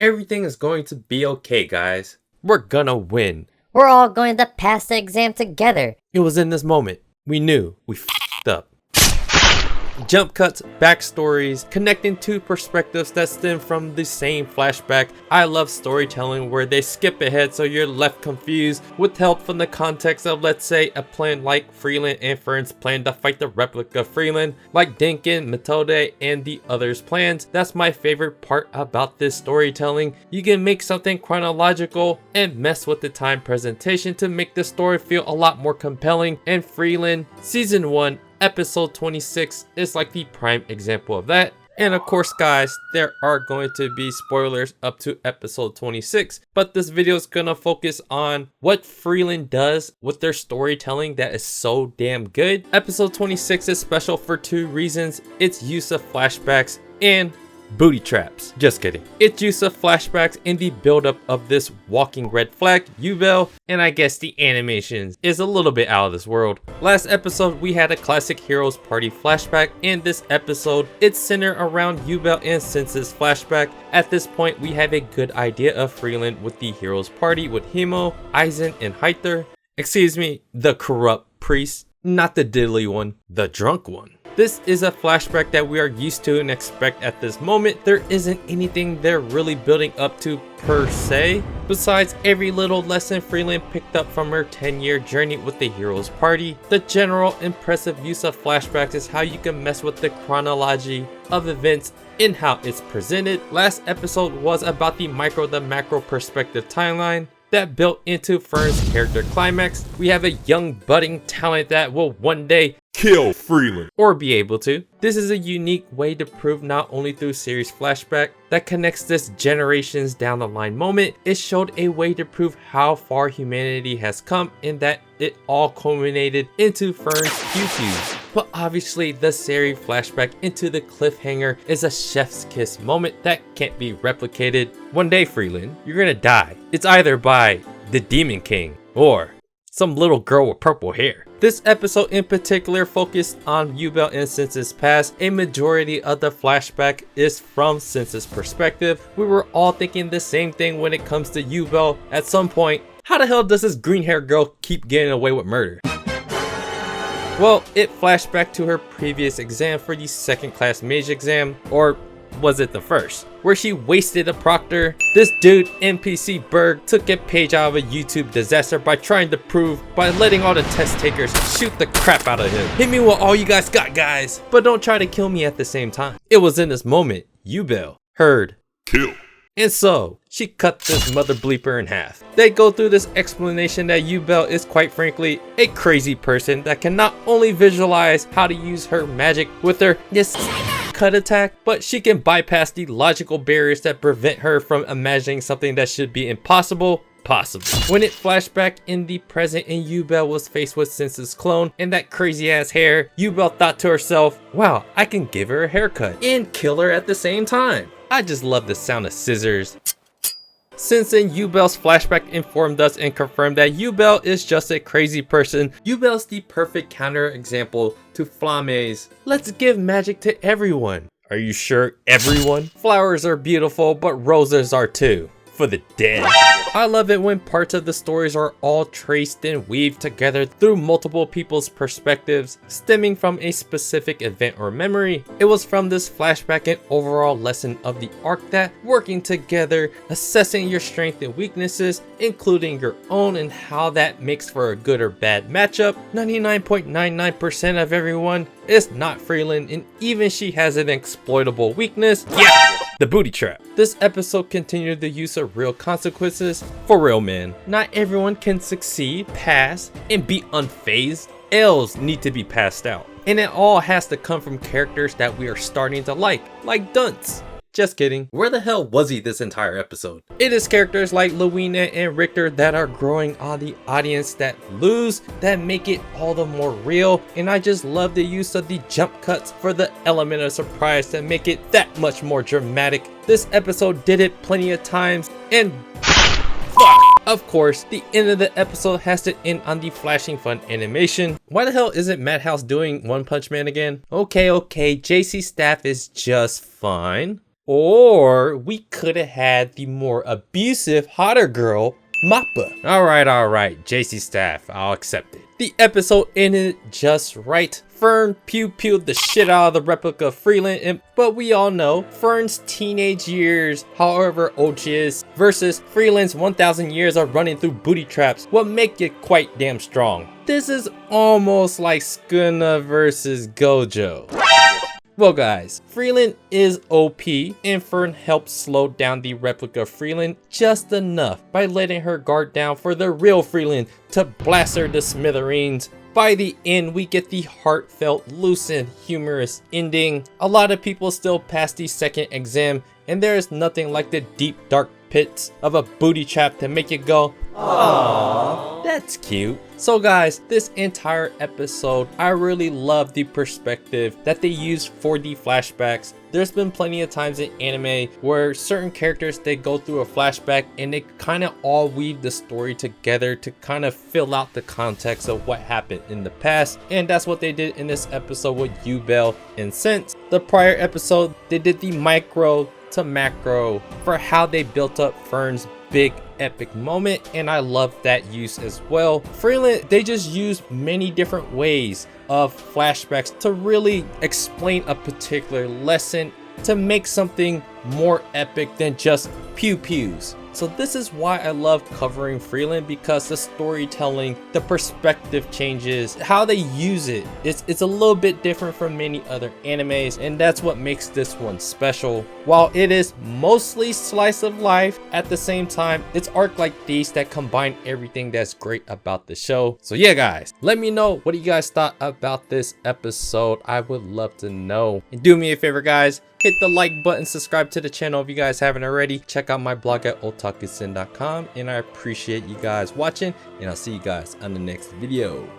Everything is going to be okay, guys. We're gonna win. We're all going to pass the exam together. It was in this moment we knew we f***ed up. Jump cuts, backstories, connecting two perspectives that stem from the same flashback. I love storytelling where they skip ahead so you're left confused with help from the context of, let's say, a plan like Frieren and Freiren's plan to fight the replica Frieren, like Dinkin, Methode, and the others' plans. That's my favorite part about this storytelling. You can make something chronological and mess with the time presentation to make the story feel a lot more compelling, and Frieren Season 1 Episode 26 is like the prime example of that. And of course, guys, there are going to be spoilers up to episode 26, but this video is gonna focus on what Frieren does with their storytelling that is so damn good. Episode 26 is special for two reasons: its use of flashbacks and booty traps. Just kidding. Its use of flashbacks in the buildup of this walking red flag, Ubel, and I guess the animations is a little bit out of this world. Last episode we had a classic Heroes Party flashback, and this episode it's centered around Ubel and Sense's flashback. At this point we have a good idea of Frieren with the Heroes Party with Himo, Aizen, and Hyther. Excuse me, the corrupt priest, not the diddly one, the drunk one. This is a flashback that we are used to and expect at this moment. There isn't anything they're really building up to per se, besides every little lesson Frieren picked up from her 10-year journey with the Heroes Party. The general impressive use of flashbacks is how you can mess with the chronology of events in how it's presented. Last episode was about the micro to macro perspective timeline that built into Fern's character climax. We have a young budding talent that will one day kill Frieren, or be able to. This is a unique way to prove not only through series flashback that connects this generations down the line moment, it showed a way to prove how far humanity has come in that it all culminated into Fern's Q2s. But obviously the series flashback into the cliffhanger is a chef's kiss moment that can't be replicated. One day, Frieren, you're gonna die. It's either by the Demon King or some little girl with purple hair. This episode in particular focused on Ubel and Sense's past. A majority of the flashback is from Sense's perspective. We were all thinking the same thing when it comes to Ubel at some point. How the hell does this green haired girl keep getting away with murder? Well, it flashed back to her previous exam for the second class mage exam, or was it the first, where she wasted a proctor. This dude, NPC Berg, took a page out of a YouTube disaster by trying to prove by letting all the test takers shoot the crap out of him. Hit me with all you guys got, guys, but don't try to kill me at the same time. It was in this moment Ubel heard kill, and so she cut this mother bleeper in half. They go through this explanation that Ubel is quite frankly a crazy person that can not only visualize how to use her magic with her cut attack, but she can bypass the logical barriers that prevent her from imagining something that should be impossible possible. When it flashed back in the present and Ubel was faced with Sense's clone and that crazy ass hair, Ubel thought to herself, wow, I can give her a haircut and kill her at the same time. I just love the sound of scissors. Sense and Ubel's flashback informed us and confirmed that Ubel is just a crazy person. Ubel's the perfect counter example to Flame's let's give magic to everyone. Are you sure everyone? Flowers are beautiful, but roses are too. For the dead. I love it when parts of the stories are all traced and weaved together through multiple people's perspectives, stemming from a specific event or memory. It was from this flashback and overall lesson of the arc that working together, assessing your strengths and weaknesses, including your own, and how that makes for a good or bad matchup. 99.99% of everyone is not Frieren, and even she has an exploitable weakness. Yeah! The booty trap. This episode continued the use of real consequences for real men. Not everyone can succeed, pass, and be unfazed. L's need to be passed out. And it all has to come from characters that we are starting to like Dunce. Just kidding. Where the hell was he this entire episode? It is characters like Luina and Richter that are growing on the audience that lose, that make it all the more real. And I just love the use of the jump cuts for the element of surprise that make it that much more dramatic. This episode did it plenty of times, and fuck. Of course, the end of the episode has to end on the flashing fun animation. Why the hell isn't Madhouse doing One Punch Man again? Okay, JC Staff is just fine. Or we could have had the more abusive, hotter girl, Mappa. Alright, JC staff, I'll accept it. The episode ended just right. Fern pew-pewed the shit out of the replica of Frieren, but we all know Fern's teenage years, however old she is, versus Frieren's 1000 years of running through booty traps will make you quite damn strong. This is almost like Skuna versus Gojo. Well guys, Frieren is OP and Fern helped slow down the replica of Frieren just enough by letting her guard down for the real Frieren to blast her to smithereens. By the end, we get the heartfelt, lucid, humorous ending. A lot of people still pass the second exam, and there is nothing like the deep dark pits of a booty trap to make you go, aww, that's cute. So guys, this entire episode, I really love the perspective that they use for the flashbacks. There's been plenty of times in anime where certain characters, they go through a flashback and they kind of all weave the story together to kind of fill out the context of what happened in the past. And that's what they did in this episode with Ubel. And since the prior episode, they did the micro to macro for how they built up Fern's big epic moment, and I love that use as well. Frieren, they just use many different ways of flashbacks to really explain a particular lesson to make something more epic than just pew pews. So this is why I love covering Frieren, because the storytelling, the perspective changes, how they use it, it's a little bit different from many other animes, and that's what makes this one special. While it is mostly slice of life, at the same time, it's arc like these that combine everything that's great about the show. So yeah guys, let me know what you guys thought about this episode. I would love to know. And do me a favor guys, hit the like button, subscribe to the channel if you guys haven't already. Check out my blog at otakusen.com, and I appreciate you guys watching, and I'll see you guys on the next video.